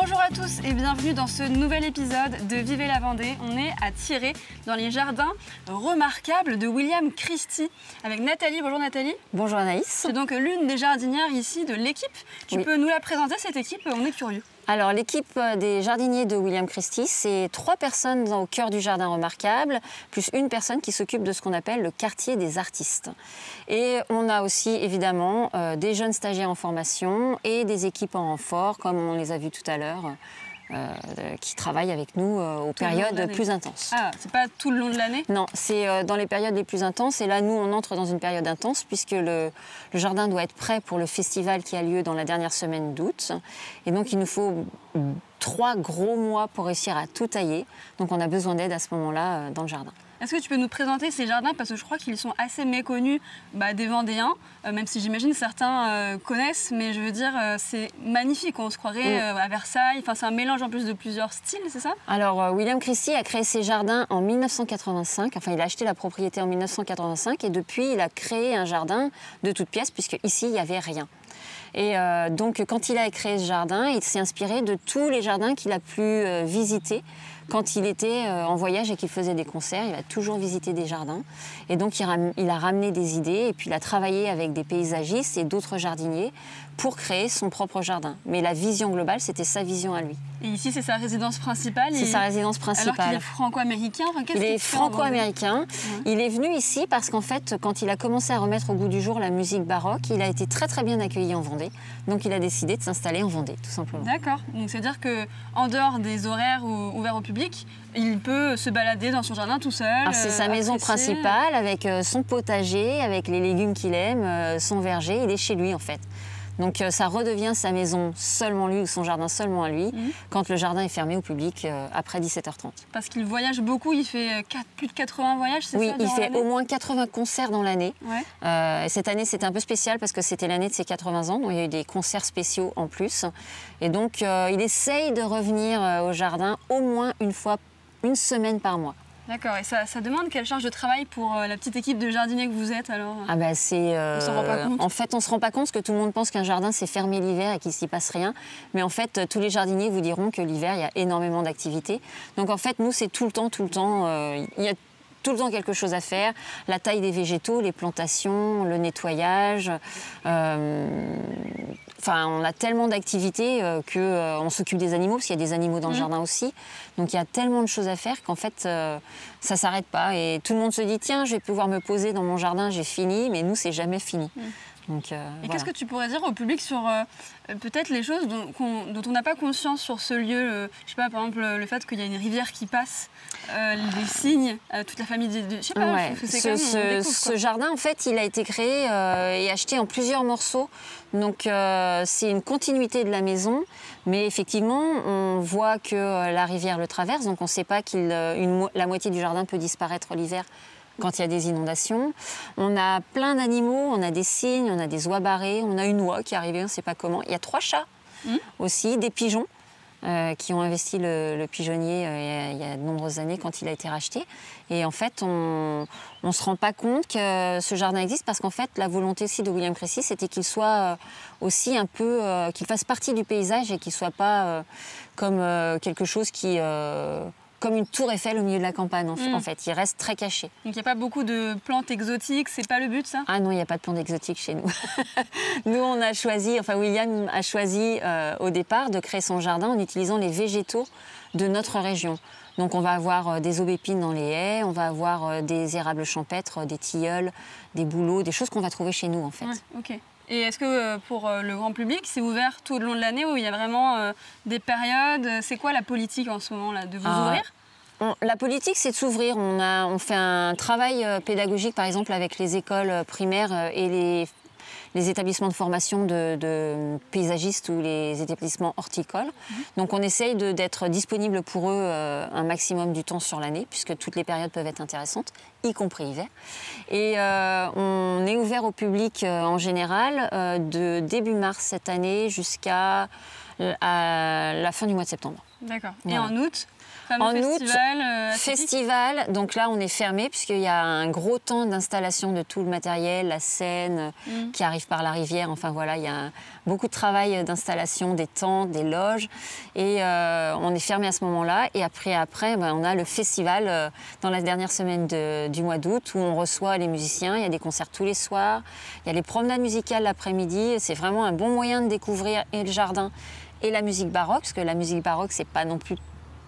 Bonjour à tous et bienvenue dans ce nouvel épisode de Vivez la Vendée. On est à Thierré, dans les jardins remarquables de William Christie, avec Nathalie. Bonjour Nathalie. Bonjour Anaïs. C'est donc l'une des jardinières ici de l'équipe. Tu peux nous la présenter, cette équipe? On est curieux. Alors l'équipe des jardiniers de William Christie, c'est 3 personnes au cœur du jardin remarquable, plus une personne qui s'occupe de ce qu'on appelle le quartier des artistes. Et on a aussi évidemment des jeunes stagiaires en formation et des équipes en renfort, comme on les a vus tout à l'heure, qui travaillent avec nous aux périodes plus intenses. Ah, c'est pas tout le long de l'année? Non, c'est dans les périodes les plus intenses. Et là, nous, on entre dans une période intense puisque le jardin doit être prêt pour le festival qui a lieu dans la dernière semaine d'août. Et donc, il nous faut 3 gros mois pour réussir à tout tailler. Donc, on a besoin d'aide à ce moment-là dans le jardin. Est-ce que tu peux nous présenter ces jardins? Parce que je crois qu'ils sont assez méconnus des Vendéens, même si j'imagine certains connaissent, mais je veux dire, c'est magnifique, on se croirait à Versailles, enfin, c'est un mélange en plus de plusieurs styles, c'est ça? Alors, William Christie a créé ses jardins en 1985, enfin il a acheté la propriété en 1985 et depuis il a créé un jardin de toutes pièces puisque ici il n'y avait rien. Et donc quand il a créé ce jardin, il s'est inspiré de tous les jardins qu'il a pu visiter quand il était en voyage et qu'il faisait des concerts. Il a toujours visité des jardins. Et donc il a ramené des idées et puis il a travaillé avec des paysagistes et d'autres jardiniers pour créer son propre jardin. Mais la vision globale, c'était sa vision à lui. Et ici, c'est sa résidence principale? C'est sa résidence principale. Alors qu'il est franco-américain? Enfin, il est franco-américain. Il est venu ici parce qu'en fait, quand il a commencé à remettre au goût du jour la musique baroque, il a été très très bien accueilli en Vendée. Donc il a décidé de s'installer en Vendée, tout simplement. D'accord. Donc c'est-à-dire qu'en dehors des horaires ouverts au public, il peut se balader dans son jardin tout seul. C'est sa maison principale avec son potager, avec les légumes qu'il aime, son verger. Il est chez lui en fait. Donc ça redevient sa maison seulement lui ou son jardin seulement à lui quand le jardin est fermé au public après 17h30. Parce qu'il voyage beaucoup, il fait plus de 80 voyages, c'est ça? Oui, il fait au moins 80 concerts dans l'année. Ouais. Et cette année, c'était un peu spécial parce que c'était l'année de ses 80 ans, donc il y a eu des concerts spéciaux en plus. Et donc il essaye de revenir au jardin au moins une semaine par mois. D'accord, et ça demande quelle charge de travail pour la petite équipe de jardiniers que vous êtes alors? Ah bah c'est. On s'en rend pas compte. En fait, on se rend pas compte parce que tout le monde pense qu'un jardin c'est fermé l'hiver et qu'il s'y passe rien. Mais en fait, tous les jardiniers vous diront que l'hiver il y a énormément d'activités. Donc en fait, nous c'est tout le temps. Il y a tout le temps quelque chose à faire. La taille des végétaux, les plantations, le nettoyage. Enfin, on a tellement d'activités qu'on s'occupe des animaux, parce qu'il y a des animaux dans le jardin aussi. Donc il y a tellement de choses à faire qu'en fait, ça ne s'arrête pas. Et tout le monde se dit, tiens, je vais pouvoir me poser dans mon jardin, j'ai fini. Mais nous, c'est jamais fini. Donc, et qu'est-ce que tu pourrais dire au public sur peut-être les choses dont on n'a pas conscience sur ce lieu? Je sais pas, par exemple, le fait qu'il y a une rivière qui passe, les cygnes, toute la famille je sais pas, ce jardin, en fait, il a été créé et acheté en plusieurs morceaux. Donc, c'est une continuité de la maison. Mais effectivement, on voit que la rivière le traverse. Donc, on ne sait pas la moitié du jardin peut disparaître l'hiver quand il y a des inondations. On a plein d'animaux, on a des cygnes, on a des oies barrées, on a une oie qui est arrivée, on ne sait pas comment. Il y a 3 chats aussi, des pigeons qui ont investi le pigeonnier il y a de nombreuses années quand il a été racheté. Et en fait, on ne se rend pas compte que ce jardin existe parce qu'en fait, la volonté aussi de William Christie, c'était qu'il soit aussi un peu, qu'il fasse partie du paysage et qu'il ne soit pas comme quelque chose qui... comme une tour Eiffel au milieu de la campagne, en fait. Il reste très caché. Donc il n'y a pas beaucoup de plantes exotiques, c'est pas le but, ça? Ah non, il n'y a pas de plantes exotiques chez nous. Nous, on a choisi, William a choisi au départ de créer son jardin en utilisant les végétaux de notre région. Donc on va avoir des aubépines dans les haies, on va avoir des érables champêtres, des tilleuls, des bouleaux, des choses qu'on va trouver chez nous, en fait. Ouais, ok. Et est-ce que pour le grand public, c'est ouvert tout au long de l'année où il y a vraiment des périodes? C'est quoi la politique en ce moment là, de vous ouvrir? La politique, c'est de s'ouvrir. On fait un travail pédagogique, par exemple, avec les écoles primaires et les établissements de formation de paysagistes ou les établissements horticoles. Donc on essaye d'être disponible pour eux un maximum du temps sur l'année, puisque toutes les périodes peuvent être intéressantes, y compris hiver. Et on est ouvert au public en général de début mars cette année jusqu'à à la fin du mois de septembre. D'accord. Voilà. Et en août, En août, festival, festival, donc là on est fermé puisqu'il y a un gros temps d'installation de tout le matériel, la scène qui arrive par la rivière, enfin voilà, il y a beaucoup de travail d'installation, des tentes, des loges et on est fermé à ce moment-là et après on a le festival dans la dernière semaine du mois d'août où on reçoit les musiciens, il y a des concerts tous les soirs, il y a les promenades musicales l'après-midi, c'est vraiment un bon moyen de découvrir et le jardin et la musique baroque, parce que la musique baroque c'est pas non plus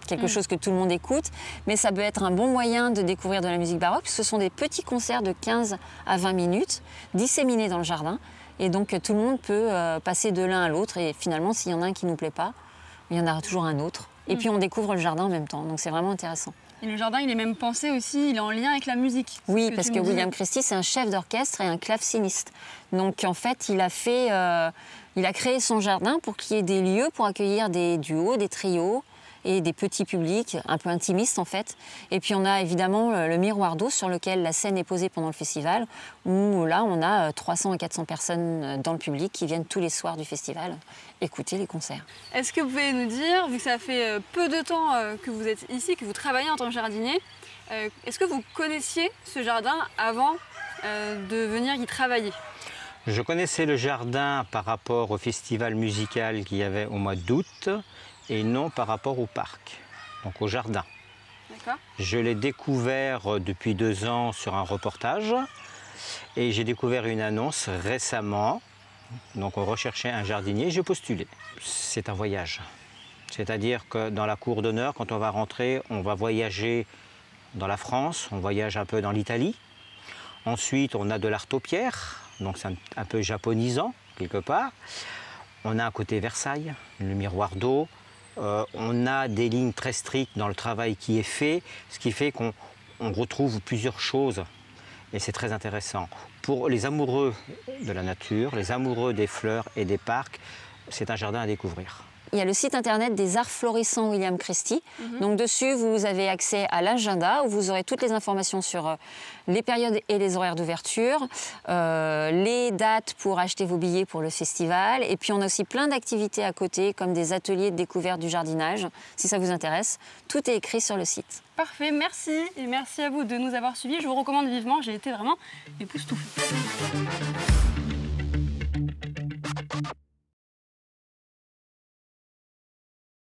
quelque chose que tout le monde écoute, mais ça peut être un bon moyen de découvrir de la musique baroque. Ce sont des petits concerts de 15 à 20 minutes, disséminés dans le jardin, et donc tout le monde peut passer de l'un à l'autre, et finalement, s'il y en a un qui ne nous plaît pas, il y en aura toujours un autre. Et puis on découvre le jardin en même temps, donc c'est vraiment intéressant. Et le jardin, il est même pensé aussi, il est en lien avec la musique. Oui, parce que William Christie, c'est un chef d'orchestre et un claveciniste. Donc en fait, il a créé son jardin pour qu'il y ait des lieux pour accueillir des duos, des trios, et des petits publics, un peu intimistes en fait. Et puis on a évidemment le miroir d'eau sur lequel la scène est posée pendant le festival, où là on a 300 à 400 personnes dans le public qui viennent tous les soirs du festival écouter les concerts. Est-ce que vous pouvez nous dire, vu que ça fait peu de temps que vous êtes ici, que vous travaillez en tant que jardinier, est-ce que vous connaissiez ce jardin avant de venir y travailler ? Je connaissais le jardin par rapport au festival musical qu'il y avait au mois d'août, et non par rapport au parc, donc au jardin. Je l'ai découvert depuis 2 ans sur un reportage et j'ai découvert une annonce récemment. Donc on recherchait un jardinier, j'ai postulé. C'est un voyage. C'est-à-dire que dans la cour d'honneur, quand on va rentrer, on va voyager dans la France, on voyage un peu dans l'Italie. Ensuite, on a de l'art aux pierres, donc c'est un peu japonisant quelque part. On a un côté Versailles, le miroir d'eau. On a des lignes très strictes dans le travail qui est fait, ce qui fait qu'on retrouve plusieurs choses et c'est très intéressant. Pour les amoureux de la nature, les amoureux des fleurs et des parcs, c'est un jardin à découvrir. Il y a le site internet des Arts Florissants William Christie. Donc dessus, vous avez accès à l'agenda où vous aurez toutes les informations sur les périodes et les horaires d'ouverture, les dates pour acheter vos billets pour le festival. Et puis on a aussi plein d'activités à côté, comme des ateliers de découverte du jardinage, si ça vous intéresse. Tout est écrit sur le site. Parfait, merci. Et merci à vous de nous avoir suivis. Je vous recommande vivement, j'ai été vraiment époustouflée.